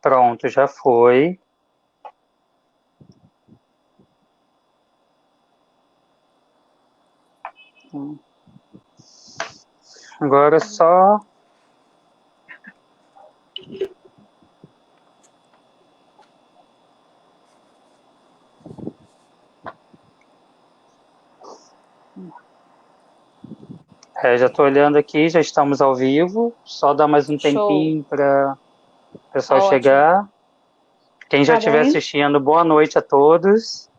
Pronto, já foi. Agora só... já estou olhando aqui, já estamos ao vivo. Só dar mais um Show. tempinho para o pessoal Tá ótimo. chegar. Quem já Tá estiver bem? assistindo, boa noite a todos.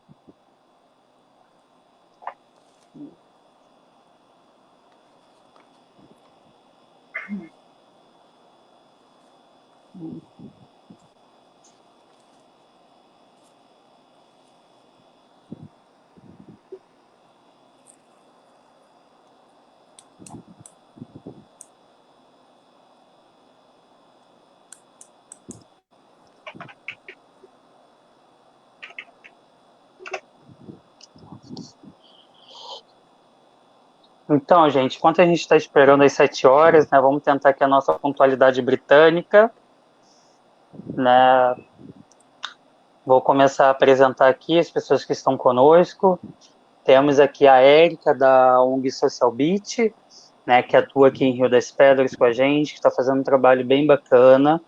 Então, gente, enquanto a gente está esperando as 7 horas, né, vamos tentar aqui a nossa pontualidade britânica, né? Vou começar a apresentar aqui as pessoas que estão conosco. Temos aqui a Érica, da ONG Social Beat, né, que atua aqui em Rio das Pedras com a gente, que está fazendo um trabalho bem bacana,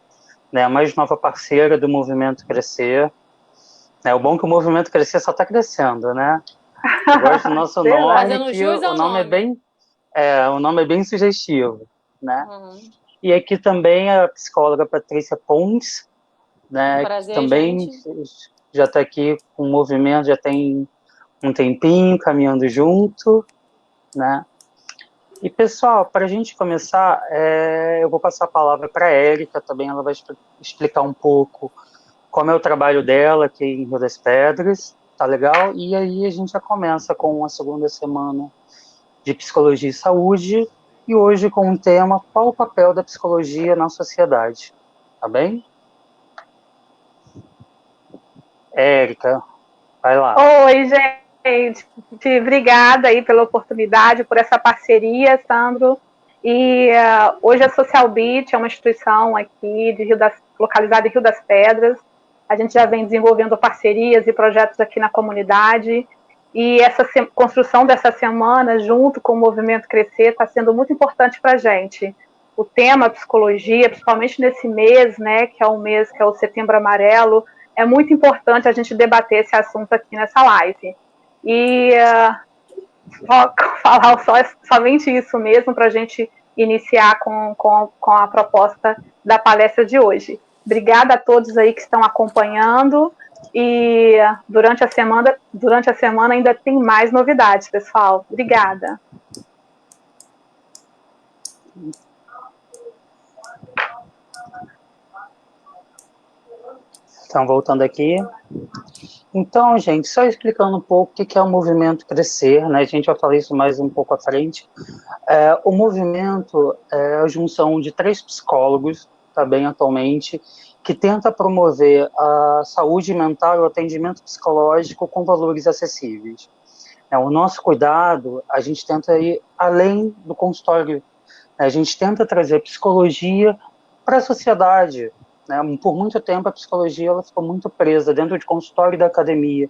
né, a mais nova parceira do Movimento Crescer. O bom é que o Movimento Crescer só está crescendo, né? Eu gosto do nosso nome, Fazendo que jus o ao nome nome. o nome é bem sugestivo, né? Uhum. E aqui também a psicóloga Patrícia Pontes, Um né, que prazer, também gente. já está aqui com o movimento, já tem um tempinho caminhando junto, né? E pessoal, para a gente começar, eu vou passar a palavra para a Érica também, ela vai explicar um pouco como é o trabalho dela aqui em Rio das Pedras, tá legal? E aí a gente já começa com a segunda semana de Psicologia e Saúde, e hoje com o tema Qual o papel da psicologia na sociedade, tá bem? Érica, vai lá. Oi, gente. Obrigada aí pela oportunidade, por essa parceria, Sandro. E hoje a Social Beat é uma instituição aqui localizada em Rio das Pedras. A gente já vem desenvolvendo parcerias e projetos aqui na comunidade. E essa construção dessa semana, junto com o Movimento Crescer, está sendo muito importante para a gente. O tema psicologia, principalmente nesse mês, né, que é o mês que é o Setembro Amarelo, é muito importante a gente debater esse assunto aqui nessa live. E vou falar somente isso mesmo para a gente iniciar com a proposta da palestra de hoje. Obrigada a todos aí que estão acompanhando e durante a semana ainda tem mais novidades, pessoal. Obrigada. Então, voltando aqui. Então, gente, só explicando um pouco o que é o movimento Crescer, né? A gente vai falar isso mais um pouco à frente. O movimento é a junção de 3 psicólogos, tá bem, atualmente, que tenta promover a saúde mental e o atendimento psicológico com valores acessíveis. O nosso cuidado, a gente tenta ir além do consultório, né? A gente tenta trazer psicologia para a sociedade, né? Por muito tempo a psicologia ela ficou muito presa dentro de consultório da academia,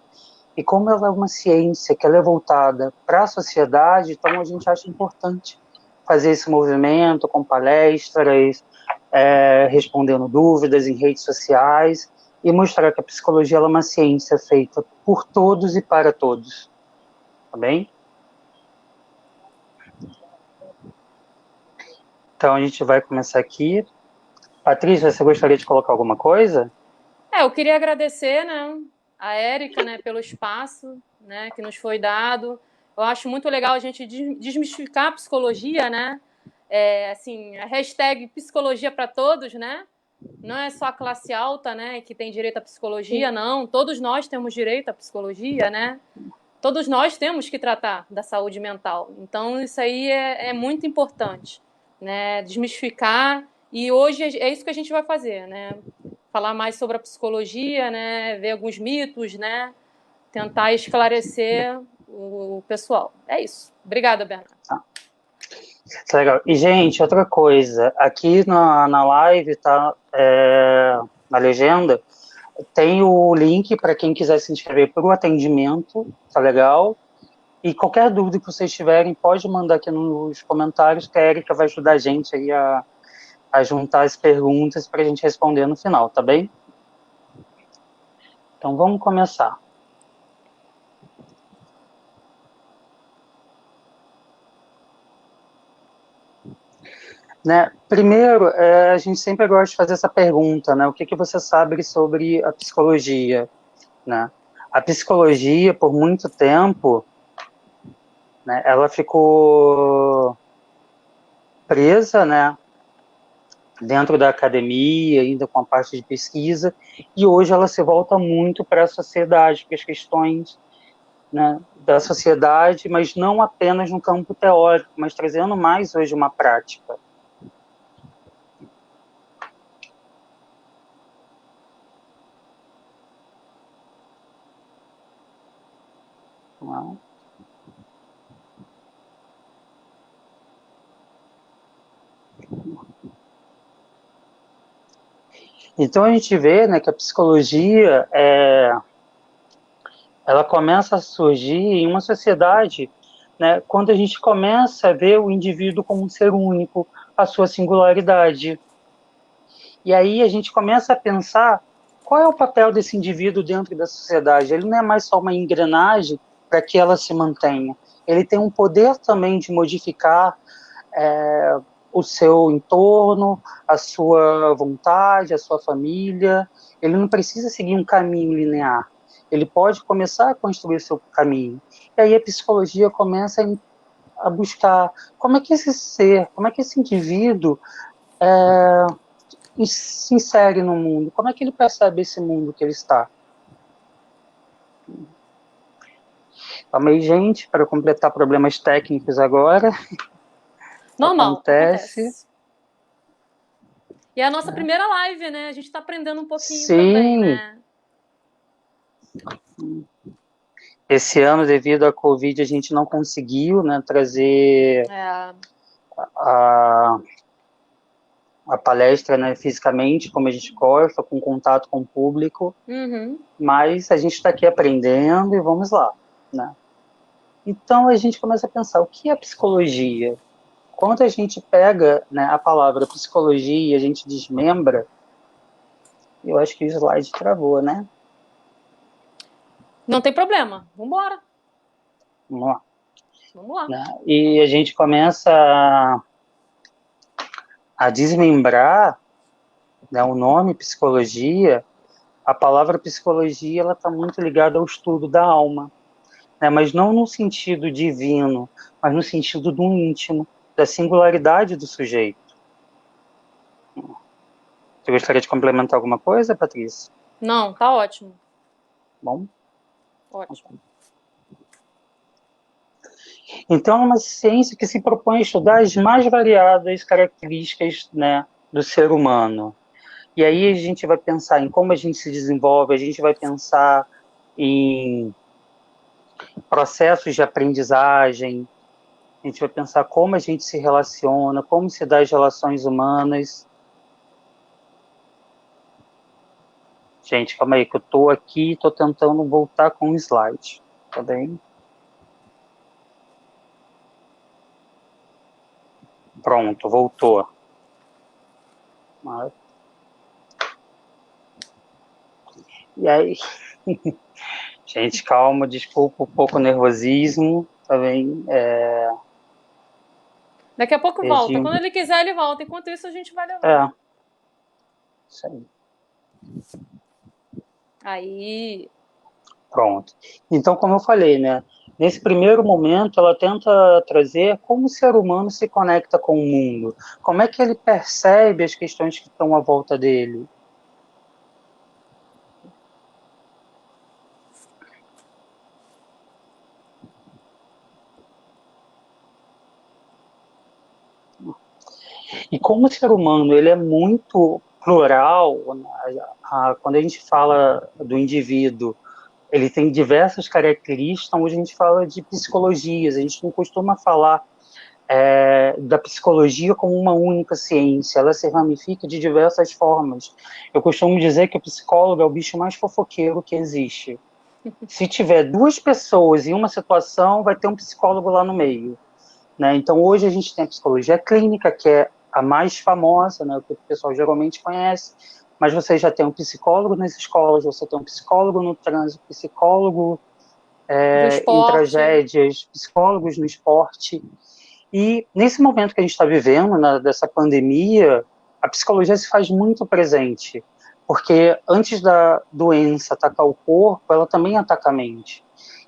e como ela é uma ciência que ela é voltada para a sociedade, então a gente acha importante fazer esse movimento com palestras, respondendo dúvidas em redes sociais, e mostrar que a psicologia ela é uma ciência feita por todos e para todos, tá bem? Então a gente vai começar aqui. Patrícia, você gostaria de colocar alguma coisa? Eu queria agradecer, né, a Érica, né, pelo espaço, né, que nos foi dado. Eu acho muito legal a gente desmistificar a psicologia, né? Assim, a hashtag psicologia para todos, né? Não é só a classe alta, né, que tem direito à psicologia, não. Todos nós temos direito à psicologia, né? Todos nós temos que tratar da saúde mental. Então, isso aí é muito importante, né? Desmistificar. E hoje é isso que a gente vai fazer, né? Falar mais sobre a psicologia, né? Ver alguns mitos, né? Tentar esclarecer o pessoal. É isso. Obrigada, Bernardo. Legal. E, gente, outra coisa, aqui na live, tá, na legenda, tem o link para quem quiser se inscrever para o atendimento, tá legal? E qualquer dúvida que vocês tiverem, pode mandar aqui nos comentários, que a Erika vai ajudar a gente aí a juntar as perguntas para a gente responder no final, tá bem? Então vamos começar. Né? Primeiro, a gente sempre gosta de fazer essa pergunta, né? O que você sabe sobre a psicologia? Né? A psicologia, por muito tempo, né, ela ficou presa, né, dentro da academia, ainda com a parte de pesquisa, e hoje ela se volta muito para a sociedade, para as questões, né, da sociedade, mas não apenas no campo teórico, mas trazendo mais hoje uma prática. Não. Então a gente vê, né, que a psicologia ela começa a surgir em uma sociedade, né, quando a gente começa a ver o indivíduo como um ser único, a sua singularidade. E aí a gente começa a pensar qual é o papel desse indivíduo dentro da sociedade. Ele não é mais só uma engrenagem para que ela se mantenha. Ele tem um poder também de modificar o seu entorno, a sua vontade, a sua família. Ele não precisa seguir um caminho linear. Ele pode começar a construir o seu caminho. E aí a psicologia começa a buscar como é que esse ser, como é que esse indivíduo se insere no mundo, como é que ele percebe esse mundo que ele está. Calma aí, gente, para completar problemas técnicos agora. Normal, acontece. E é a nossa primeira live, né? A gente está aprendendo um pouquinho também, né? Esse ano, devido à Covid, a gente não conseguiu, né, trazer a palestra, né, fisicamente, como a gente gosta, com contato com o público, mas a gente está aqui aprendendo e vamos lá, né? Então a gente começa a pensar, o que é psicologia? Quando a gente pega, né, a palavra psicologia e a gente desmembra, eu acho que o slide travou, né? Não tem problema, vamos embora. Vamos lá. Vamos lá. Né? E a gente começa a desmembrar, né, o nome psicologia. A palavra psicologia ela está muito ligada ao estudo da alma, né, mas não no sentido divino, mas no sentido do íntimo, da singularidade do sujeito. Você gostaria de complementar alguma coisa, Patrícia? Não, tá ótimo. Bom? Ótimo. Então, é uma ciência que se propõe a estudar as mais variadas características, né, do ser humano. E aí a gente vai pensar em como a gente se desenvolve, a gente vai pensar em processos de aprendizagem, a gente vai pensar como a gente se relaciona, como se dá as relações humanas. Gente, calma aí, que eu estou aqui e estou tentando voltar com o slide, tá bem? Pronto, voltou. E aí, gente, calma, desculpa um pouco o nervosismo, tá bem? Daqui a pouco volta. Quando ele quiser, ele volta. Enquanto isso, a gente vai levar. Isso aí. Aí. Pronto. Então, como eu falei, né? Nesse primeiro momento, ela tenta trazer como o ser humano se conecta com o mundo. Como é que ele percebe as questões que estão à volta dele. E como o ser humano ele é muito plural, quando a gente fala do indivíduo, ele tem diversas características, onde a gente fala de psicologias, a gente não costuma falar da psicologia como uma única ciência, ela se ramifica de diversas formas. Eu costumo dizer que o psicólogo é o bicho mais fofoqueiro que existe. Se tiver duas pessoas em uma situação, vai ter um psicólogo lá no meio, né? Então, hoje a gente tem a psicologia clínica, que é a mais famosa, né, que o pessoal geralmente conhece, mas você já tem um psicólogo nas escolas, você tem um psicólogo no trânsito, psicólogo Do em esporte. tragédias, psicólogos no esporte. E nesse momento que a gente está vivendo, né, dessa pandemia, a psicologia se faz muito presente, porque antes da doença atacar o corpo, ela também ataca a mente.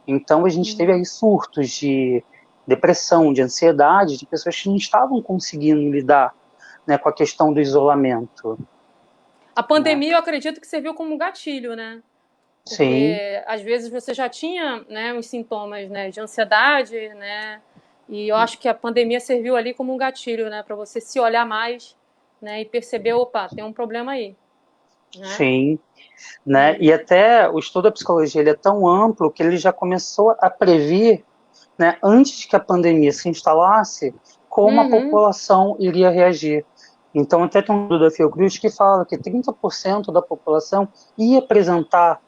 Então a gente teve aí surtos de depressão, de ansiedade, de pessoas que não estavam conseguindo lidar, né, com a questão do isolamento. A Né? pandemia, eu acredito que serviu como gatilho, né? Sim, Porque às vezes você já tinha, né, os sintomas, né, de ansiedade, né? E eu acho que a pandemia serviu ali como um gatilho, né, para você se olhar mais, né, e perceber, opa, tem um problema aí, né? sim. Né? E até o estudo da psicologia ele é tão amplo que ele já começou a prever, né, antes que a pandemia se instalasse, como a Uhum. população iria reagir. Então, até tem um estudo da Fiocruz que fala que 30% da população ia apresentar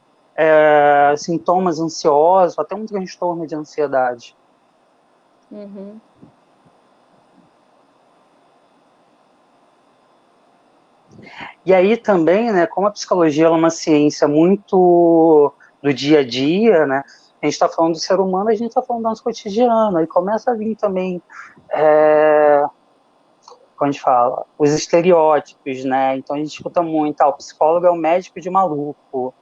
sintomas ansiosos, até um transtorno de ansiedade. Uhum. E aí também, né, como a psicologia é uma ciência muito do dia a dia, né, a gente está falando do ser humano, a gente está falando do nosso cotidiano, aí começa a vir também, como a gente fala, os estereótipos, né, então a gente escuta muito, o psicólogo é o médico de maluco,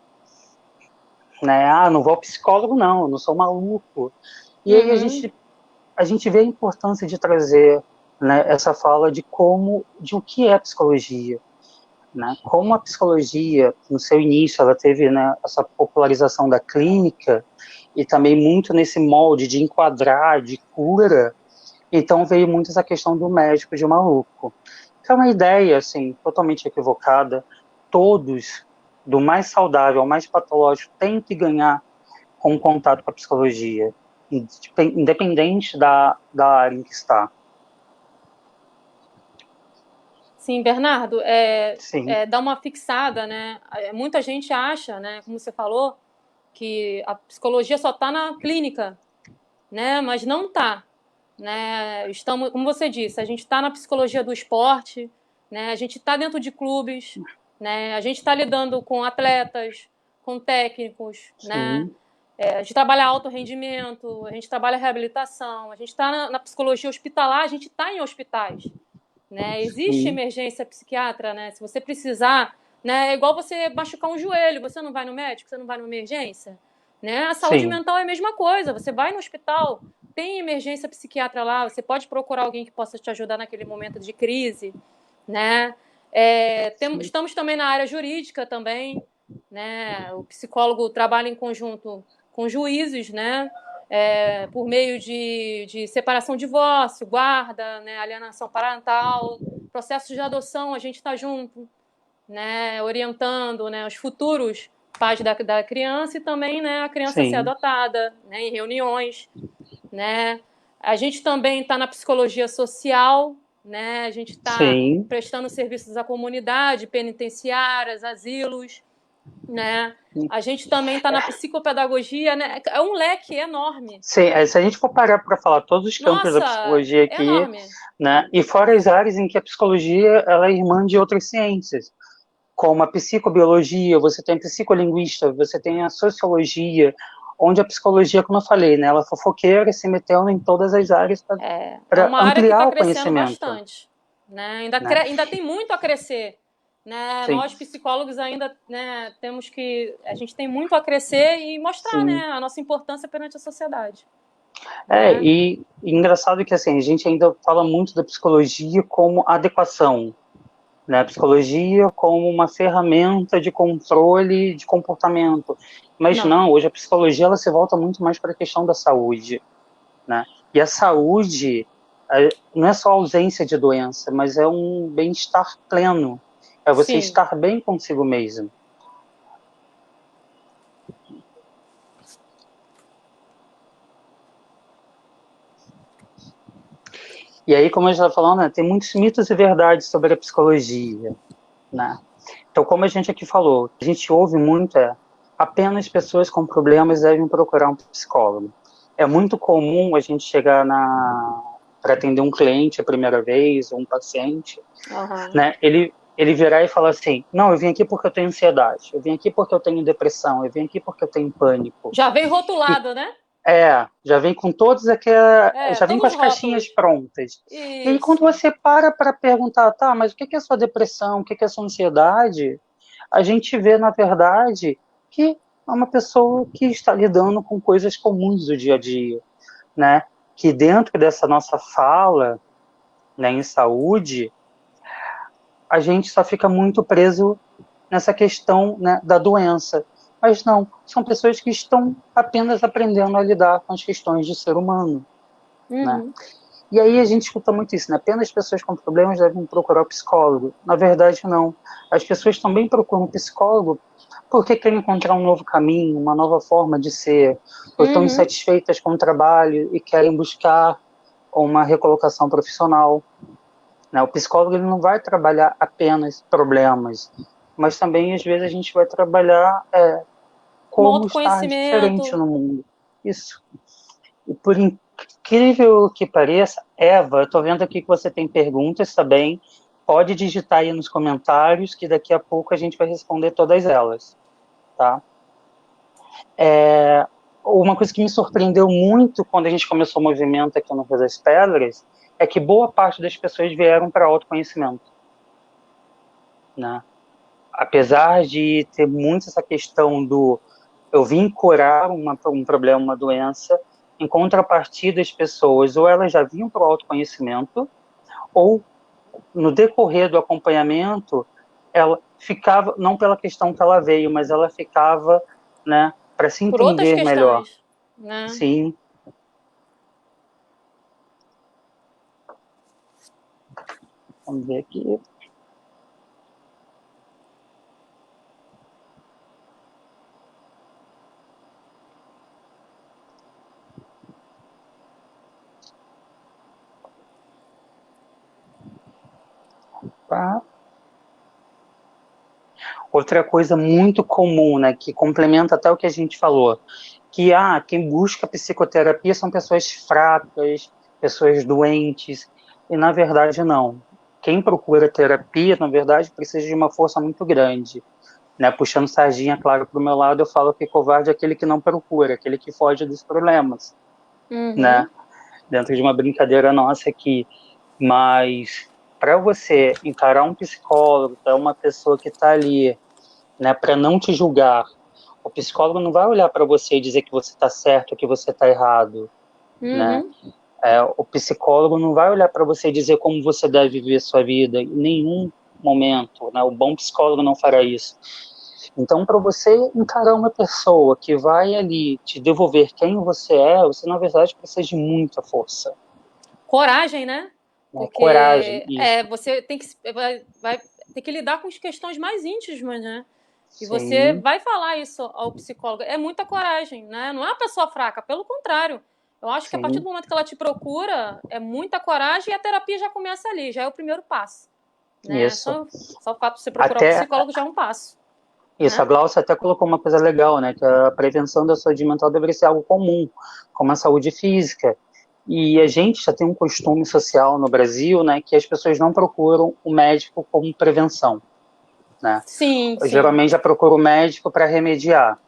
né, não vou ao psicólogo não, eu não sou maluco. E aí Uhum. a gente vê a importância de trazer, né, essa fala de o que é psicologia, né? Como a psicologia, no seu início, ela teve, né, essa popularização da clínica e também muito nesse molde de enquadrar, de cura, então veio muito essa questão do médico de maluco. Que é uma ideia, assim, totalmente equivocada. Todos, do mais saudável ao mais patológico, têm que ganhar com contato com a psicologia, independente da área em que está. Sim, Bernardo, Sim, dá uma fixada, né? Muita gente acha, né, como você falou, que a psicologia só está na clínica, né? Mas não está, né? Estamos, como você disse, a gente está na psicologia do esporte, né? A gente está dentro de clubes, né? A gente está lidando com atletas, com técnicos, né? sim, A gente trabalha alto rendimento, a gente trabalha reabilitação, a gente está na psicologia hospitalar, a gente está em hospitais, né? Existe sim, emergência psiquiatra, né? Se você precisar, né? É igual você machucar um joelho, você não vai no médico, você não vai numa emergência, né? A saúde sim, mental é a mesma coisa. Você vai no hospital, tem emergência psiquiatra lá, você pode procurar alguém que possa te ajudar naquele momento de crise, né? sim, Estamos também na área jurídica também, né? O psicólogo trabalha em conjunto com juízes, né? Por meio de separação, divórcio, guarda, né, alienação parental, processos de adoção, a gente está junto, né, orientando, né, os futuros pais da criança e também, né, a criança ser sim, adotada, né, em reuniões, né. A gente também está na psicologia social, né, a gente está sim. prestando serviços à comunidade, penitenciárias, asilos, né. A gente também está na psicopedagogia, né, é um leque enorme. Sim, se a gente for parar para falar todos os campos da Nossa, psicologia é aqui, enorme. né, e fora as áreas em que a psicologia ela é irmã de outras ciências, como a psicobiologia, você tem a psicolinguista, você tem a sociologia, onde a psicologia, como eu falei, né, ela é fofoqueira se metendo em todas as áreas É para uma área que está ampliar o crescendo conhecimento, bastante, né? né? Ainda tem muito a crescer, né? Sim, Nós psicólogos ainda, né, temos que a gente tem muito a crescer e mostrar, sim. né, a nossa importância perante a sociedade, né? E engraçado que assim, a gente ainda fala muito da psicologia como adequação, né? A psicologia como uma ferramenta de controle de comportamento. Mas Não, não, hoje a psicologia ela se volta muito mais para a questão da saúde, né? E a saúde não é só ausência de doença, mas é um bem-estar pleno. É você sim. estar bem consigo mesmo. E aí, como a gente está falando, né, tem muitos mitos e verdades sobre a psicologia, né? Então, como a gente aqui falou, a gente ouve muito apenas pessoas com problemas devem procurar um psicólogo. É muito comum a gente chegar para atender um cliente a primeira vez, ou um paciente, né? Ele virar e falar assim, não, eu vim aqui porque eu tenho ansiedade, eu vim aqui porque eu tenho depressão, eu vim aqui porque eu tenho pânico. Já vem rotulado, né? Já vem com todos aquelas, já vem com todos as os caixinhas rótulos. prontas. Isso. E aí quando você para perguntar, tá, mas o que é sua depressão, o que é sua ansiedade, a gente vê, na verdade, que é uma pessoa que está lidando com coisas comuns do dia a dia, né? Que dentro dessa nossa fala, né, em saúde, a gente só fica muito preso nessa questão, né, da doença. Mas não, são pessoas que estão apenas aprendendo a lidar com as questões de ser humano, né? E aí a gente escuta muito isso, né? Apenas pessoas com problemas devem procurar o psicólogo. Na verdade, não. As pessoas também procuram o psicólogo porque querem encontrar um novo caminho, uma nova forma de ser, ou estão insatisfeitas com o trabalho e querem buscar uma recolocação profissional, né? O psicólogo ele não vai trabalhar apenas problemas, mas também, às vezes, a gente vai trabalhar como estar diferente no mundo. Isso. E por incrível que pareça, Eva, eu estou vendo aqui que você tem perguntas também. Pode digitar aí nos comentários, que daqui a pouco a gente vai responder todas elas. Tá? Uma coisa que me surpreendeu muito quando a gente começou o movimento aqui no Rio das Pedras é que boa parte das pessoas vieram para autoconhecimento, né? Apesar de ter muito essa questão do eu vim curar um problema, uma doença, em contrapartida as pessoas ou elas já vinham para o autoconhecimento ou no decorrer do acompanhamento ela ficava, não pela questão que ela veio, mas ela ficava, né, para se entender melhor. Né? Sim. Vamos ver aqui. Tá. Outra coisa muito comum, né, que complementa até o que a gente falou, que quem busca psicoterapia são pessoas fracas, pessoas doentes, e na verdade não. Quem procura terapia, na verdade, precisa de uma força muito grande. Né? Puxando sardinha, claro, para o meu lado, eu falo que covarde é aquele que não procura, aquele que foge dos problemas. Né? Dentro de uma brincadeira nossa aqui. Mas para você encarar um psicólogo, para uma pessoa que está ali, né, para não te julgar, o psicólogo não vai olhar para você e dizer que você está certo, que você está errado, né? O psicólogo não vai olhar para você e dizer como você deve viver sua vida em nenhum momento, né? O bom psicólogo não fará isso. Então, para você encarar uma pessoa que vai ali te devolver quem você é, você na verdade precisa de muita força. Coragem, né? Porque coragem, isso. você tem que vai ter que lidar com as questões mais íntimas, né? E Sim. você vai falar isso ao psicólogo. É muita coragem, né? Não é uma pessoa fraca, pelo contrário. Eu acho que a partir do momento que ela te procura, é muita coragem e a terapia já começa ali, já é o primeiro passo. Né? Isso. Só o fato de você procurar um psicólogo já é um passo. Isso, né? A Glaucia até colocou uma coisa legal, né? Que a prevenção da saúde mental deveria ser algo comum, como a saúde física. E a gente já tem um costume social no Brasil, né? Que as pessoas não procuram o médico como prevenção. Né? Sim. Geralmente já procura o médico para remediar.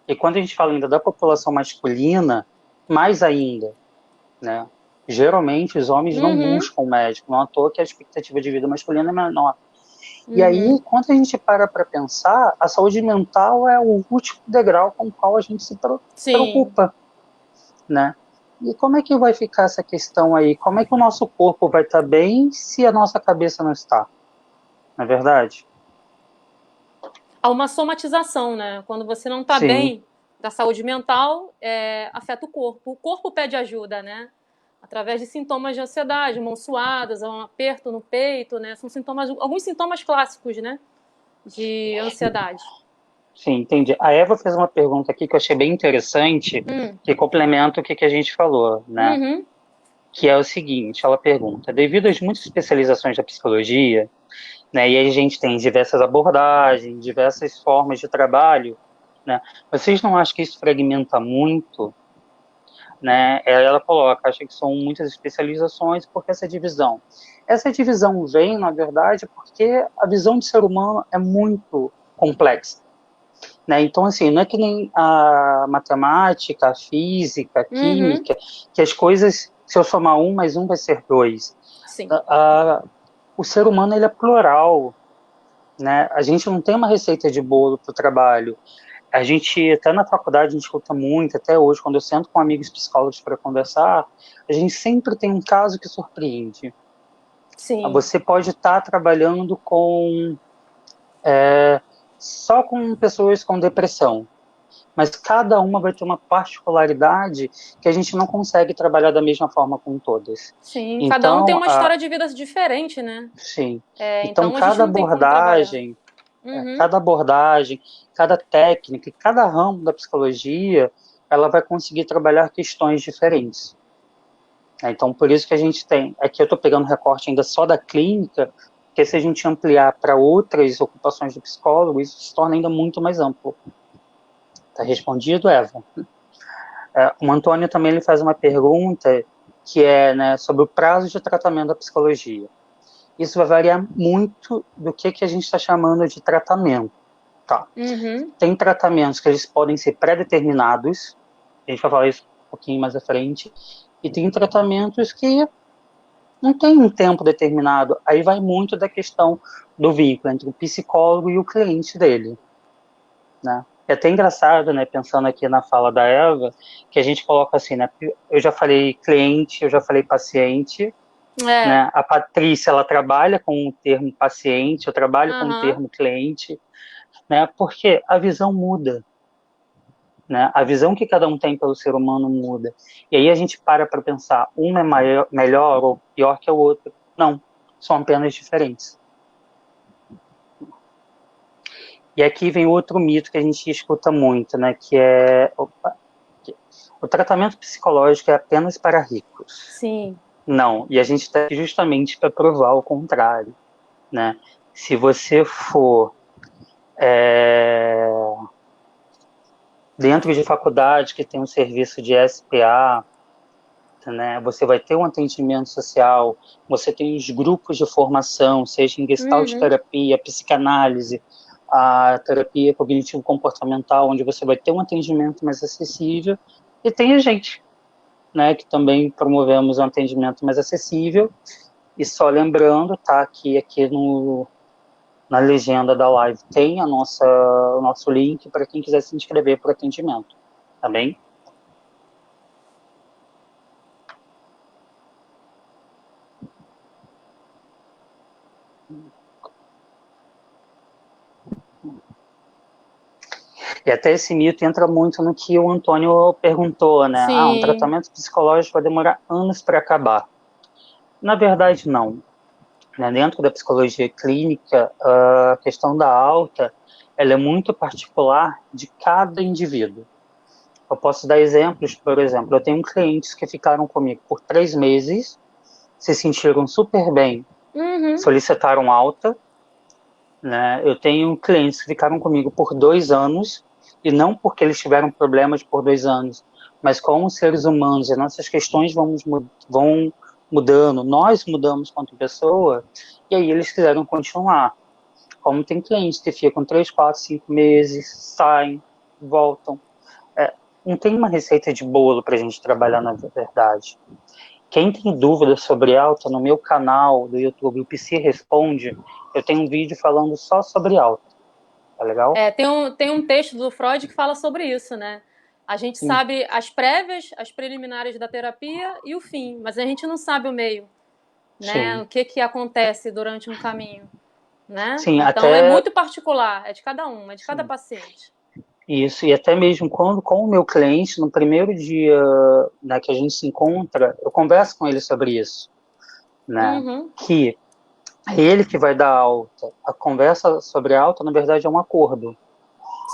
E quando a gente fala ainda da população masculina, mais ainda, né? Geralmente os homens não buscam o médico, não à toa que a expectativa de vida masculina é menor. E aí, quando a gente para pensar, a saúde mental é o último degrau com o qual a gente se preocupa, né? E como é que vai ficar essa questão aí? Como é que o nosso corpo vai estar bem se a nossa cabeça não está? Não é verdade? Há uma somatização, né? Quando você não está bem da saúde mental, afeta o corpo. O corpo pede ajuda, né? Através de sintomas de ansiedade, mãos suadas, um aperto no peito, né? São alguns sintomas clássicos, né? De ansiedade. Sim, entendi. A Eva fez uma pergunta aqui que eu achei bem interessante, que complementa o que a gente falou, né? que é o seguinte, ela pergunta, devido às muitas especializações da psicologia, né, e aí a gente tem diversas abordagens, diversas formas de trabalho, né, vocês não acham que isso fragmenta muito, né? Ela coloca, acha que são muitas especializações, porque essa divisão vem, na verdade, porque a visão do ser humano é muito complexa, né? Então, assim, não é que nem a matemática, a física, a Uhum. química, que as coisas, se eu somar um, mais um vai ser dois. Sim. O ser humano, ele é plural, né? A gente não tem uma receita de bolo para o trabalho. A gente, até na faculdade, a gente escuta muito, até hoje, quando eu sento com amigos psicólogos para conversar, a gente sempre tem um caso que surpreende. Sim. Você pode estar trabalhando só com pessoas com depressão, mas cada uma vai ter uma particularidade que a gente não consegue trabalhar da mesma forma com todas. Sim. Cada um tem Então, uma história de vida diferente, né? sim. Então, Então a gente não tem como trabalhar. Uhum. cada abordagem, cada técnica, cada ramo da psicologia, ela vai conseguir trabalhar questões diferentes. Então, por isso que a gente tem, aqui eu estou pegando recorte ainda só da clínica, porque se a gente ampliar para outras ocupações do psicólogo, isso se torna ainda muito mais amplo. Está respondido, Eva? O Antônio também ele faz uma pergunta que é, né, sobre o prazo de tratamento da psicologia. Isso vai variar muito do que a gente está chamando de tratamento. Tá. Uhum. Tem tratamentos que eles podem ser pré-determinados, a gente vai falar isso um pouquinho mais à frente, e tem tratamentos que não tem um tempo determinado. Aí vai muito da questão do vínculo entre o psicólogo e o cliente dele, né? É até engraçado, né, pensando aqui na fala da Eva, que a gente coloca assim, né, eu já falei cliente, eu já falei paciente, É. né? A Patrícia, ela trabalha com o termo paciente, eu trabalho com o Aham. termo cliente, né? Porque a visão muda, né? A visão que cada um tem pelo ser humano muda. E aí a gente para pensar, um é maior, melhor ou pior que o outro. Não, são apenas diferentes. E aqui vem outro mito que a gente escuta muito, né? Que é o tratamento psicológico é apenas para ricos. Sim. Não, e a gente está aqui justamente para provar o contrário, né? Se você for dentro de faculdade que tem um serviço de SPA, né, você vai ter um atendimento social, você tem os grupos de formação, seja em gestalt Uhum. terapia, psicanálise, a terapia cognitivo-comportamental, onde você vai ter um atendimento mais acessível, e tem a gente, né, que também promovemos um atendimento mais acessível, e só lembrando, tá, aqui na legenda da live tem o nosso link para quem quiser se inscrever para o atendimento, tá bem? E até esse mito entra muito no que o Antônio perguntou, né? Um Sim. tratamento psicológico vai demorar anos para acabar. Na verdade, não. Né? Dentro da psicologia clínica, a questão da alta, ela é muito particular de cada indivíduo. Eu posso dar exemplos, por exemplo, eu tenho clientes que ficaram comigo por 3 meses, se sentiram super bem, Uhum. solicitaram alta, né? Eu tenho clientes que ficaram comigo por 2 anos, e não porque eles tiveram problemas por 2 anos, mas como seres humanos, as nossas questões vão mudando, nós mudamos quanto pessoa, e aí eles quiseram continuar. Como tem clientes que ficam 3, 4, 5 meses, saem, voltam. Não tem uma receita de bolo para a gente trabalhar na verdade. Quem tem dúvidas sobre alta, no meu canal do YouTube, o Psi Responde, eu tenho um vídeo falando só sobre alta. Tá legal? Tem um texto do Freud que fala sobre isso, né? A gente Sim. sabe as prévias, as preliminares da terapia e o fim, mas a gente não sabe o meio, né? Sim. O que acontece durante um caminho, né? Sim, Então é até muito particular, é de cada um, é de cada sim, paciente. isso, e até mesmo quando com o meu cliente, no primeiro dia, né, que a gente se encontra, eu converso com ele sobre isso, né? Uhum. Que é ele que vai dar alta. A conversa sobre a alta, na verdade, é um acordo,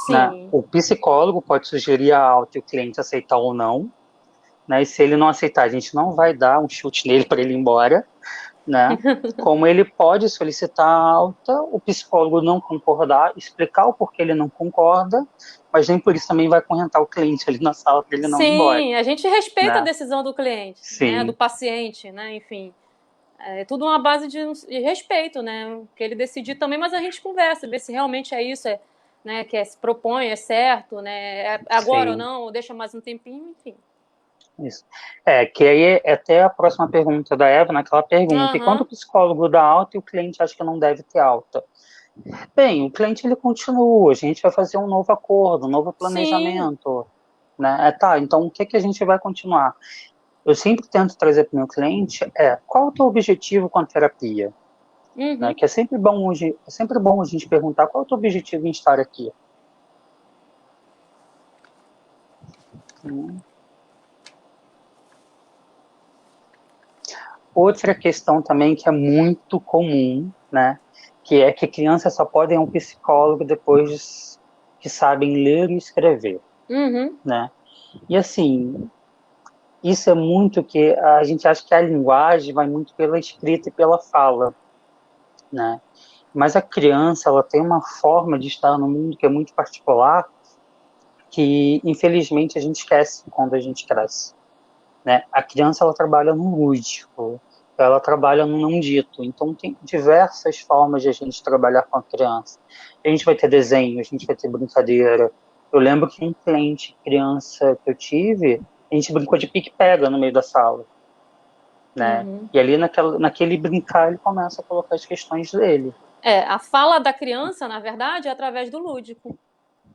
né? Sim. O psicólogo pode sugerir a alta e o cliente aceitar ou não, né? E se ele não aceitar, a gente não vai dar um chute nele para ele ir embora, né? Como ele pode solicitar alta, o psicólogo não concordar, explicar o porquê ele não concorda, mas nem por isso também vai acorrentar o cliente ali na sala para ele não ir embora. Sim, a gente respeita a Né? decisão do cliente, né, Sim. do paciente, né, enfim. É tudo uma base de respeito, né, que ele decidir também, mas a gente conversa, ver se realmente é isso, né, que se propõe, é certo, né, é agora Sim. ou não, ou deixa mais um tempinho, enfim. Isso. Que aí é até a próxima pergunta da Eva, naquela pergunta, e quando o psicólogo dá alta e o cliente acha que não deve ter alta? Bem, o cliente ele continua, a gente vai fazer um novo acordo, um novo planejamento, né? Tá, então o que a gente vai continuar? Eu sempre tento trazer para o meu cliente qual é o teu objetivo com a terapia? Né? Que é sempre bom a gente perguntar qual é o teu objetivo em estar aqui. Outra questão também que é muito comum, né? Que é que crianças só podem ir a um psicólogo depois que sabem ler e escrever, né? E assim, isso é muito que a gente acha que a linguagem vai muito pela escrita e pela fala, né? Mas a criança, ela tem uma forma de estar no mundo que é muito particular, que infelizmente a gente esquece quando a gente cresce, né? A criança, ela trabalha no lúdico, ela trabalha no não dito, então tem diversas formas de a gente trabalhar com a criança. A gente vai ter desenho, a gente vai ter brincadeira. Eu lembro que um cliente criança que eu tive, a gente brincou de pique-pega no meio da sala, né? E ali naquele brincar ele começa a colocar as questões dele. A fala da criança, na verdade, é através do lúdico,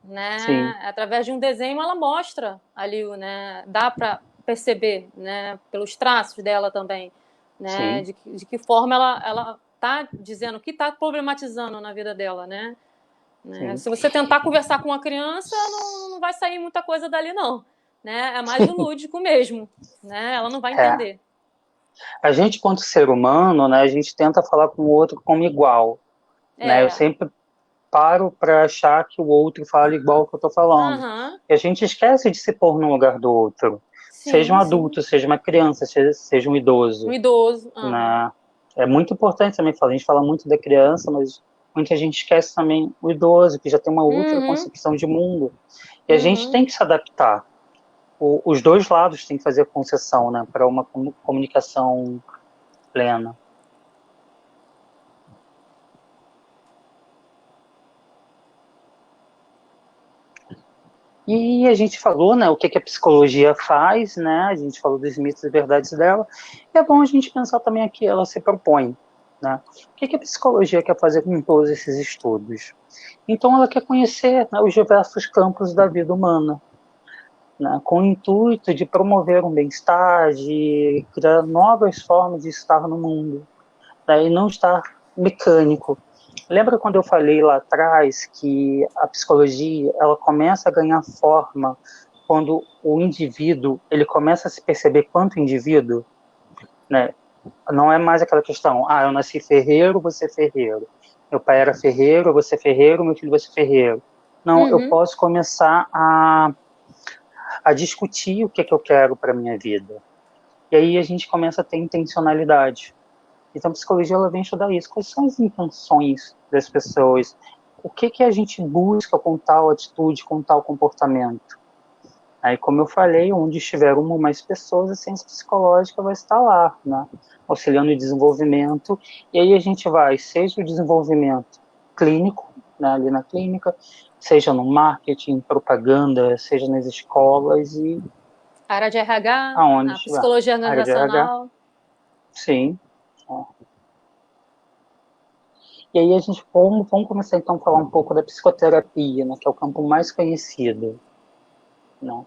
né? Sim. Através de um desenho ela mostra ali, né? Dá para perceber, né? Pelos traços dela também, né? De que forma ela tá dizendo o que está problematizando na vida dela, né? Se você tentar conversar com uma criança, não vai sair muita coisa dali, não. Né? É mais o lúdico mesmo. Né? Ela não vai entender. A gente, quanto ser humano, né, a gente tenta falar com o outro como igual. Né? Eu sempre paro para achar que o outro fala igual ao que eu estou falando. E a gente esquece de se pôr no lugar do outro. Sim, seja um adulto, seja uma criança, seja um idoso. Um idoso. Né? É muito importante também falar. A gente fala muito da criança, mas muita gente esquece também o idoso, que já tem uma outra concepção de mundo. E a gente tem que se adaptar. Os dois lados têm que fazer concessão, né, para uma comunicação plena. E a gente falou, né, o que a psicologia faz, né, a gente falou dos mitos e verdades dela, e é bom a gente pensar também aqui que ela se propõe, né, o que a psicologia quer fazer com todos esses estudos? Então ela quer conhecer, né, os diversos campos da vida humana, né, com o intuito de promover um bem-estar, de criar novas formas de estar no mundo, né, e não estar mecânico. Lembra quando eu falei lá atrás que a psicologia ela começa a ganhar forma quando o indivíduo ele começa a se perceber quanto indivíduo, né? Não é mais aquela questão, eu nasci ferreiro, você ferreiro. Meu pai era ferreiro, você ferreiro, meu filho você ferreiro. Não, eu posso começar a discutir o que eu quero para minha vida. E aí a gente começa a ter intencionalidade. Então, a psicologia ela vem estudar isso. Quais são as intenções das pessoas? O que a gente busca com tal atitude, com tal comportamento? Aí, como eu falei, onde estiver uma ou mais pessoas, a ciência psicológica vai estar lá, né? Auxiliando o desenvolvimento. E aí a gente vai, seja o desenvolvimento clínico, né, ali na clínica, seja no marketing, propaganda, seja nas escolas e... área de RH, aonde a psicologia organizacional. Sim. E aí a gente vamos começar então a falar um pouco da psicoterapia, né, que é o campo mais conhecido, né?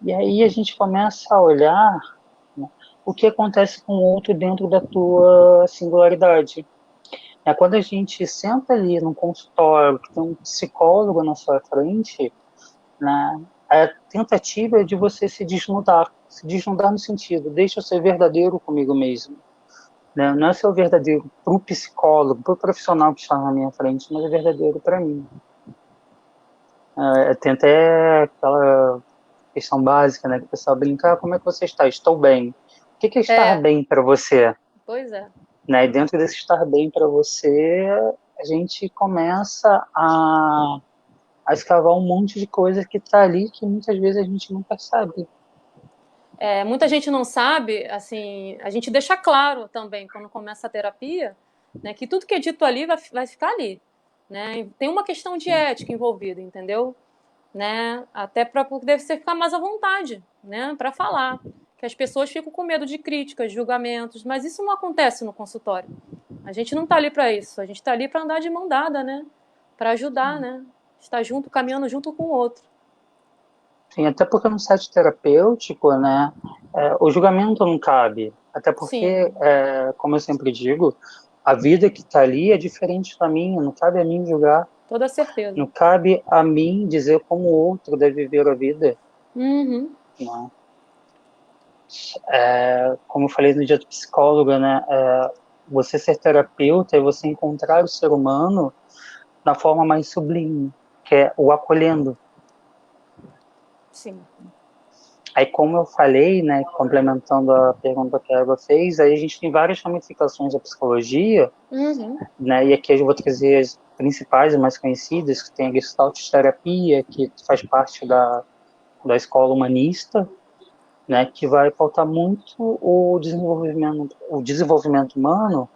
E aí a gente começa a olhar, né, o que acontece com o outro dentro da tua singularidade. Quando a gente senta ali num consultório, que tem um psicólogo na sua frente, né, a tentativa é de você se desnudar no sentido, deixa eu ser verdadeiro comigo mesmo. Não é ser verdadeiro para o psicólogo, para o profissional que está na minha frente, mas é verdadeiro para mim. Tem até aquela questão básica, né, que o pessoal brinca, como é que você está? Estou bem. O que é estar É, bem para você? pois é. Né? E dentro desse estar bem para você, a gente começa a escavar um monte de coisa que está ali que muitas vezes a gente não percebe. Muita gente não sabe, assim, a gente deixa claro também quando começa a terapia, né, que tudo que é dito ali vai ficar ali, né? Tem uma questão de ética envolvida, entendeu? Né? Até para poder você ficar mais à vontade, né, para falar. Que as pessoas ficam com medo de críticas, julgamentos, mas isso não acontece no consultório. A gente não está ali para isso, a gente está ali para andar de mão dada, né? Para ajudar, né? Estar junto, caminhando junto com o outro. Sim, até porque no set terapêutico, né, o julgamento não cabe. Até porque, Sim, como eu sempre digo, a vida que está ali é diferente da minha, não cabe a mim julgar, toda certeza. não cabe a mim dizer como o outro deve viver a vida. Uhum. Né? Como eu falei no dia do psicólogo, né, você ser terapeuta é você encontrar o ser humano na forma mais sublime, que é o acolhendo. Sim. Aí, como eu falei, né, complementando a pergunta que a Eva fez, aí a gente tem várias ramificações da psicologia, Uhum. né, e aqui eu vou trazer as principais e mais conhecidas, que tem a Gestalt terapia, que faz parte da escola humanista, né, que vai pautar muito o desenvolvimento humano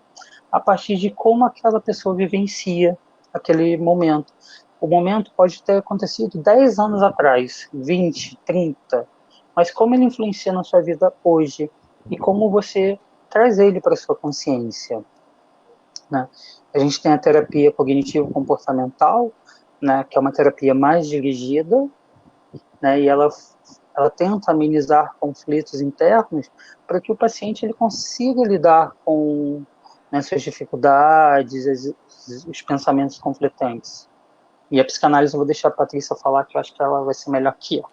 a partir de como aquela pessoa vivencia aquele momento. O momento pode ter acontecido 10 anos atrás, 20, 30, mas como ele influencia na sua vida hoje e como você traz ele para a sua consciência. Né? A gente tem a terapia cognitivo-comportamental, né, que é uma terapia mais dirigida, né, e ela tenta amenizar conflitos internos para que o paciente ele consiga lidar com, né, suas dificuldades, os pensamentos conflitantes. E a psicanálise eu vou deixar a Patrícia falar, que eu acho que ela vai ser melhor que eu.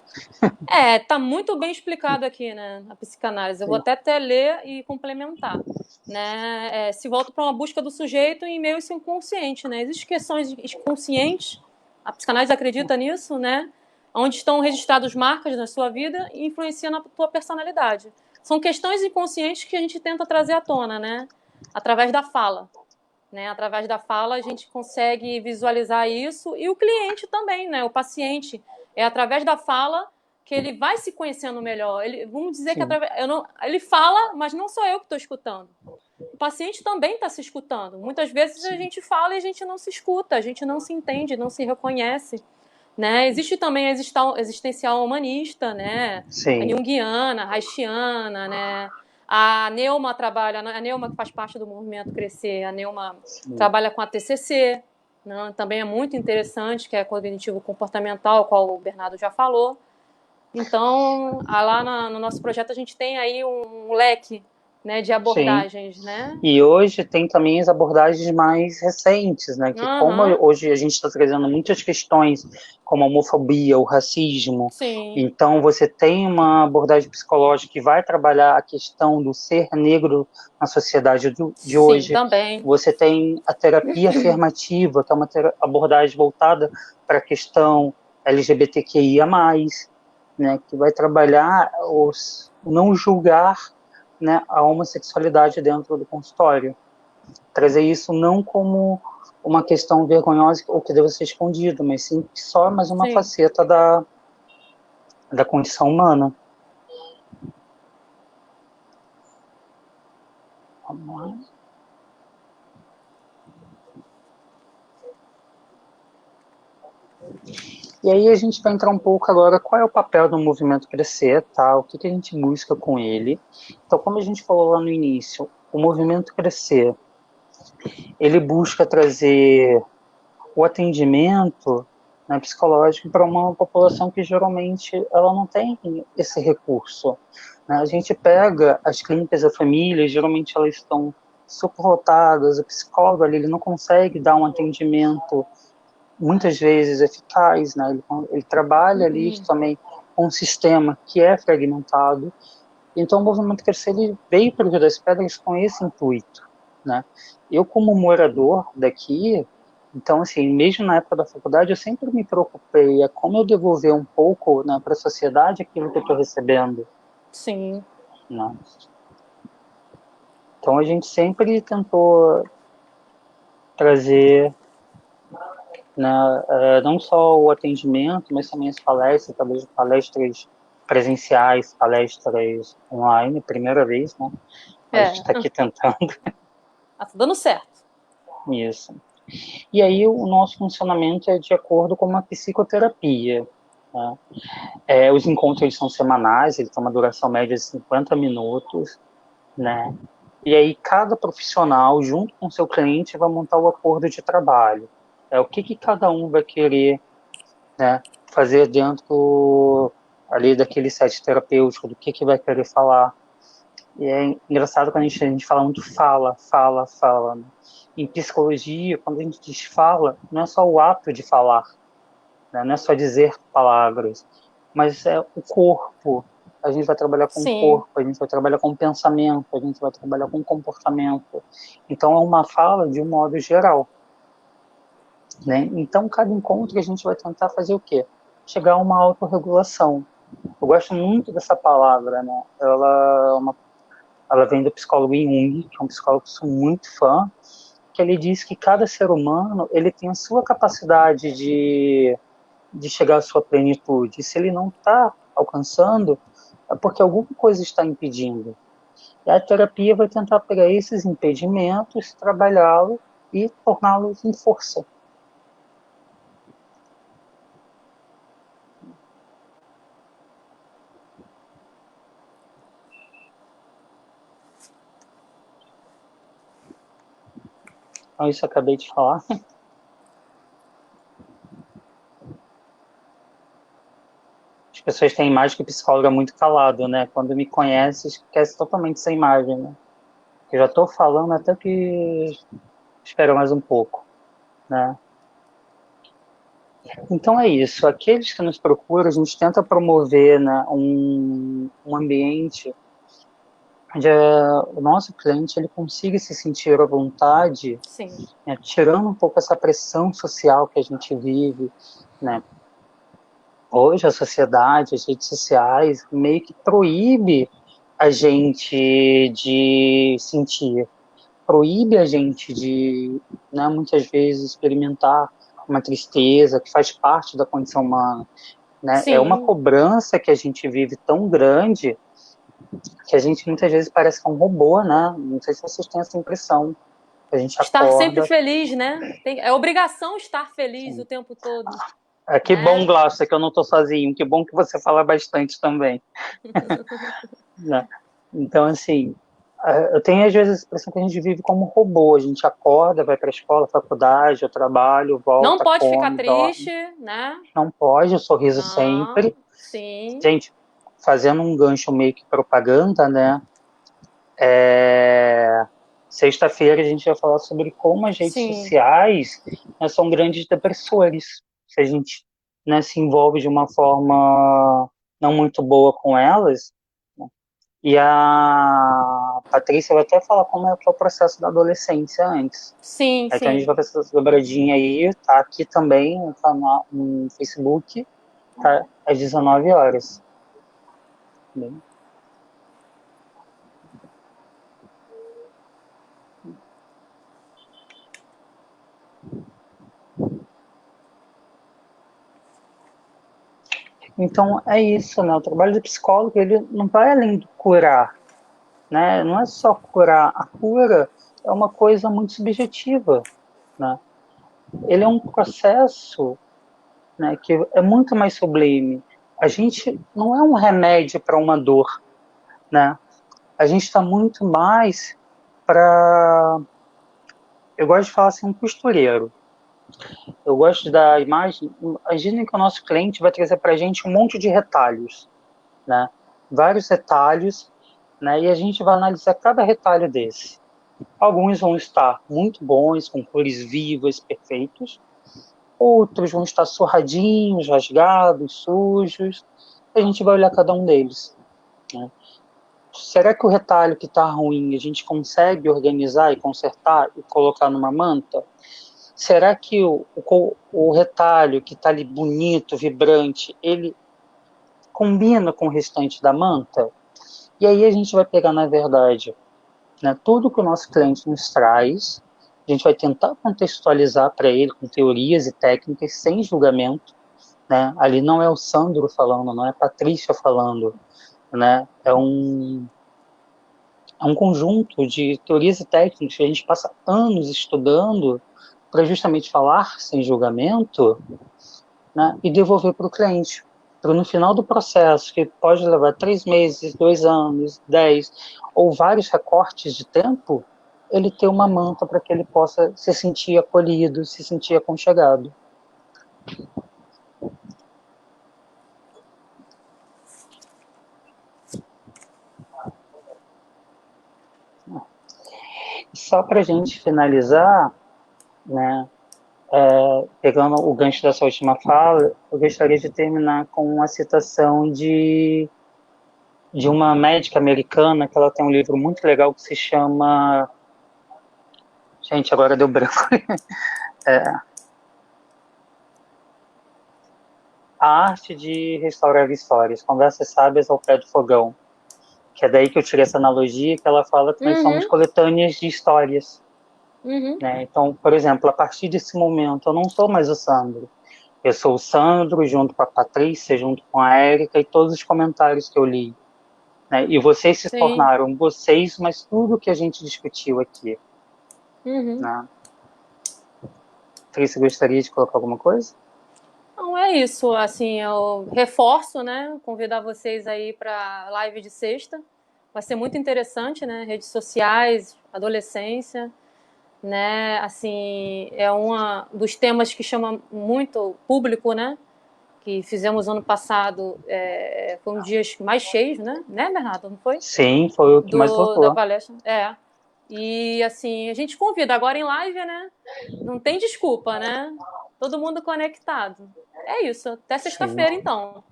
Tá muito bem explicado aqui, né, a psicanálise. Eu vou Sim. até ler e complementar, né? Se volta para uma busca do sujeito em meio ao seu inconsciente, né? Existem questões inconscientes, a psicanálise acredita nisso, né? Onde estão registradas marcas na sua vida e influenciam na tua personalidade. São questões inconscientes que a gente tenta trazer à tona, né? Através da fala. Né? Através da fala a gente consegue visualizar isso e o cliente também, né? O paciente. É através da fala que ele vai se conhecendo melhor. Vamos dizer que ele fala, mas não sou eu que estou escutando. O paciente também está se escutando. Muitas vezes a gente fala e a gente não se escuta, a gente não se entende, não se reconhece. Né? Existe também a existencial humanista, né? A Sim. junguiana, a haitiana, né? A Neuma trabalha, a Neuma que faz parte do movimento Crescer, a Neuma trabalha com a TCC, né? Também é muito interessante, que é cognitivo comportamental, qual o Bernardo já falou. Então, lá no nosso projeto a gente tem aí um leque, né, de abordagens, Sim. né? E hoje tem também as abordagens mais recentes, né? Que como hoje a gente está trazendo muitas questões como a homofobia, o racismo, Sim. então você tem uma abordagem psicológica que vai trabalhar a questão do ser negro na sociedade de hoje. Sim, também. Você tem a terapia afirmativa, que é uma abordagem voltada para a questão LGBTQIA+, né? Que vai trabalhar o não julgar, né, a homossexualidade dentro do consultório. Trazer isso não como uma questão vergonhosa ou que deva ser escondido, mas sim só mais uma faceta da condição humana. Vamos lá. E aí a gente vai entrar um pouco agora qual é o papel do movimento Crescer, tá? O que a gente busca com ele. Então, como a gente falou lá no início, o movimento Crescer, ele busca trazer o atendimento, né, psicológico para uma população que geralmente ela não tem esse recurso. Né? A gente pega as clínicas da família, geralmente elas estão superlotadas, o psicólogo ali, ele não consegue dar um atendimento muitas vezes eficaz, né? Ele trabalha ali também com um sistema que é fragmentado. Então o movimento Crescer ele veio para o Rio das Pedras com esse intuito, né? Eu como morador daqui, Então, assim, mesmo na época da faculdade, eu sempre me preocupei como eu devolver um pouco, né, para a sociedade aquilo que eu estou recebendo. Sim. Né? Então, a gente sempre tentou trazer, né, não só o atendimento, mas também as palestras, talvez palestras presenciais, palestras online, primeira vez, né? A gente está aqui tentando. Tá dando certo. Isso. E aí o nosso funcionamento é de acordo com uma psicoterapia. Né? Os encontros são semanais, eles têm uma duração média de 50 minutos, né? E aí cada profissional, junto com o seu cliente, vai montar o acordo de trabalho. O que cada um vai querer, né, fazer dentro ali daquele set terapêutico, do que vai querer falar. E é engraçado quando a gente fala muito fala. Né? Em psicologia, quando a gente diz fala, não é só o ato de falar, né? Não é só dizer palavras, mas é o corpo. A gente vai trabalhar com o corpo, a gente vai trabalhar com o pensamento, a gente vai trabalhar com o comportamento. Então, é uma fala de um modo geral. Né? Então, cada encontro a gente vai tentar fazer o quê? Chegar a uma autorregulação. Eu gosto muito dessa palavra, né? Ela vem do psicólogo Jung, que é um psicólogo que eu sou muito fã, que ele diz que cada ser humano ele tem a sua capacidade de chegar à sua plenitude. E se ele não está alcançando, é porque alguma coisa está impedindo. E a terapia vai tentar pegar esses impedimentos, trabalhá-los e torná-los em força. Então, isso eu acabei de falar. As pessoas têm a imagem que o psicólogo é muito calado, né? Quando me conhece, esquece totalmente essa imagem, né? Eu já estou falando até que espero mais um pouco, né? Então é isso. Aqueles que nos procuram, a gente tenta promover, né, um ambiente onde o nosso cliente ele consiga se sentir à vontade, né, tirando um pouco essa pressão social que a gente vive, né? Hoje a sociedade, as redes sociais, meio que proíbe a gente de sentir, proíbe a gente de, né, muitas vezes, experimentar uma tristeza que faz parte da condição humana. Né? É uma cobrança que a gente vive tão grande que a gente muitas vezes parece que é um robô, né? Não sei se vocês têm essa impressão. A gente estar acorda... sempre feliz, né? É obrigação estar feliz o tempo todo. Que bom, Glaucia, que eu não estou sozinho. Que bom que você fala bastante também. Né? Então, assim, eu tenho às vezes a impressão que a gente vive como um robô. A gente acorda, vai para a escola, faculdade, ao trabalho, volta, não pode ficar come, triste, dorme. Né? Não pode, o sorriso sempre. Sim. Gente, fazendo um gancho meio que propaganda, né? Sexta-feira a gente vai falar sobre como as redes sociais, né, são grandes depressores. Se a gente, né, se envolve de uma forma não muito boa com elas, né? E a Patrícia vai até falar como é que é o processo da adolescência antes. Então a gente vai fazer essa dobradinha aí, tá aqui também no Facebook, tá, às 19 horas. Bem. Então é isso, né? O trabalho do psicólogo ele não vai além do curar, né? Não é só curar. A cura é uma coisa muito subjetiva, né? Ele é um processo, né, que é muito mais sublime. A gente não é um remédio para uma dor, né? A gente está muito mais para... Eu gosto de falar assim, um costureiro. Eu gosto da imagem. Imaginem que o nosso cliente vai trazer para a gente um monte de retalhos, né? Vários retalhos, né? E a gente vai analisar cada retalho desse. Alguns vão estar muito bons, com cores vivas, perfeitos. Outros vão estar surradinhos, rasgados, sujos. A gente vai olhar cada um deles, né? Será que o retalho que está ruim a gente consegue organizar e consertar e colocar numa manta? Será que o retalho que está ali bonito, vibrante, ele combina com o restante da manta? E aí a gente vai pegar, na verdade, né, tudo que o nosso cliente nos traz, a gente vai tentar contextualizar para ele com teorias e técnicas, sem julgamento, né? Ali não é o Sandro falando, não é a Patrícia falando, né? É um conjunto de teorias e técnicas que a gente passa anos estudando para justamente falar sem julgamento, né? E devolver para o cliente. Para no final do processo, que pode levar 3 meses, 2 anos, 10, ou vários recortes de tempo, ele ter uma manta para que ele possa se sentir acolhido, se sentir aconchegado. Só para a gente finalizar, né, pegando o gancho dessa última fala, eu gostaria de terminar com uma citação de uma médica americana, que ela tem um livro muito legal que se chama... Gente, agora deu branco. A Arte de Restaurar Histórias, Conversas Sábias ao Pé do Fogão, que é daí que eu tirei essa analogia, que ela fala que nós somos coletâneas de histórias. Né? Então, por exemplo, a partir desse momento, eu não sou mais o Sandro. Eu sou o Sandro, junto com a Patrícia, junto com a Érica, e todos os comentários que eu li. Né? E vocês se tornaram vocês, mas tudo que a gente discutiu aqui. Né? Patrícia, gostaria de colocar alguma coisa? Não, é isso. Assim, eu reforço, né? Convidar vocês aí para a live de sexta. Vai ser muito interessante, né? Redes sociais, adolescência, né? Assim, é um dos temas que chama muito público, né? Que fizemos ano passado, foi um dia mais cheios, né? Né, Bernardo? Não foi? Sim, foi o que mais faltou. Da palestra. E assim, a gente convida agora em live, né? Não tem desculpa, né? Todo mundo conectado. É isso. Até sexta-feira, então.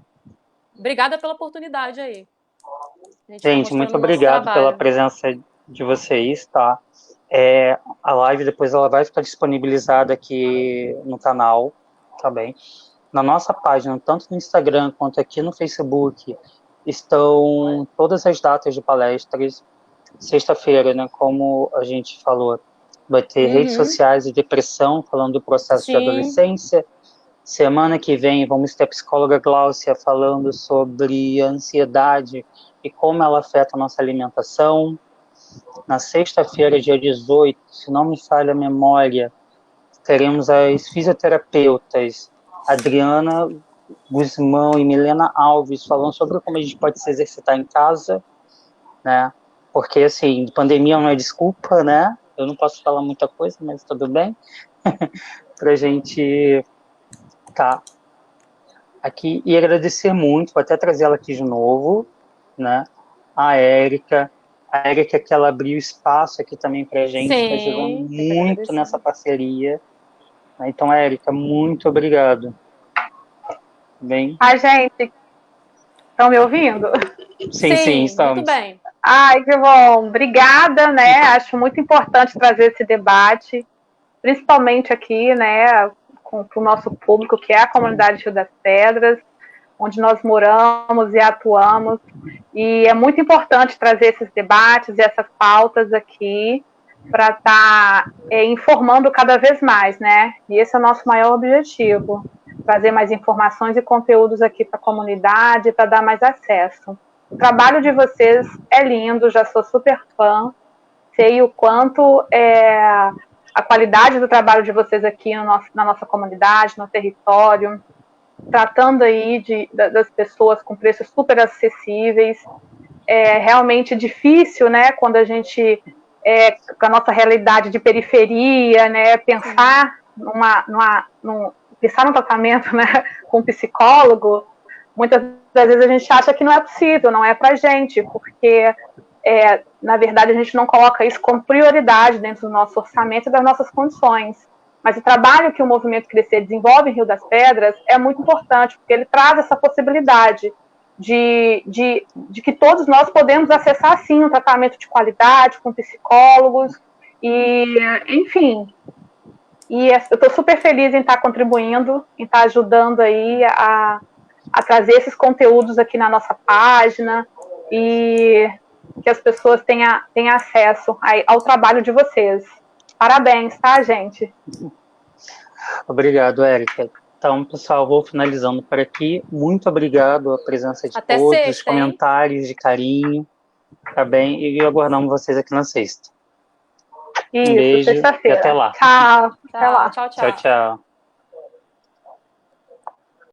Obrigada pela oportunidade aí. Gente, muito obrigado pela presença de vocês, tá? A live depois ela vai ficar disponibilizada aqui no canal, tá bem? Na nossa página, tanto no Instagram quanto aqui no Facebook, estão todas as datas de palestras. Sexta-feira, né, como a gente falou, vai ter redes sociais e depressão, falando do processo de adolescência. Semana que vem vamos ter a psicóloga Gláucia falando sobre a ansiedade e como ela afeta a nossa alimentação. Na sexta-feira, dia 18, se não me falha a memória, teremos as fisioterapeutas Adriana Guzmão e Milena Alves falando sobre como a gente pode se exercitar em casa, né? Porque, assim, pandemia não é desculpa, né? Eu não posso falar muita coisa, mas tudo bem. Pra gente tá aqui e agradecer muito, vou até trazer ela aqui de novo, né? A Érica que ela abriu espaço aqui também pra gente, tá ajudando muito nessa parceria. Então, Érica, muito obrigado. Bem... gente, estão me ouvindo? Sim, estamos. Muito bem. Ai, que bom. Obrigada, né? Acho muito importante trazer esse debate, principalmente aqui, né, para o nosso público, que é a comunidade Rio das Pedras, onde nós moramos e atuamos. E é muito importante trazer esses debates e essas pautas aqui para estar informando cada vez mais, né? E esse é o nosso maior objetivo, trazer mais informações e conteúdos aqui para a comunidade, para dar mais acesso. O trabalho de vocês é lindo, já sou super fã, sei o quanto a qualidade do trabalho de vocês aqui na nossa comunidade, no território, tratando aí das pessoas com preços super acessíveis. É realmente difícil, né, quando a gente, com a nossa realidade de periferia, né, pensar pensar num tratamento, né, com um psicólogo. Muitas das vezes a gente acha que não é possível, não é pra gente, porque, na verdade, a gente não coloca isso como prioridade dentro do nosso orçamento e das nossas condições. Mas o trabalho que o Movimento Crescer desenvolve em Rio das Pedras é muito importante, porque ele traz essa possibilidade de que todos nós podemos acessar, sim, um tratamento de qualidade, com psicólogos, e, enfim, E eu estou super feliz em estar contribuindo, em estar ajudando aí a trazer esses conteúdos aqui na nossa página e que as pessoas tenham acesso ao trabalho de vocês. Parabéns, tá, gente? Obrigado, Érica. Então, pessoal, vou finalizando por aqui. Muito obrigado a presença de Até todos, sexta, os comentários de carinho, tá bem? E aguardamos vocês aqui na sexta. Isso, Um beijo e até sexta-feira. lá. Tchau. Até lá. Tchau, Tchau, tchau.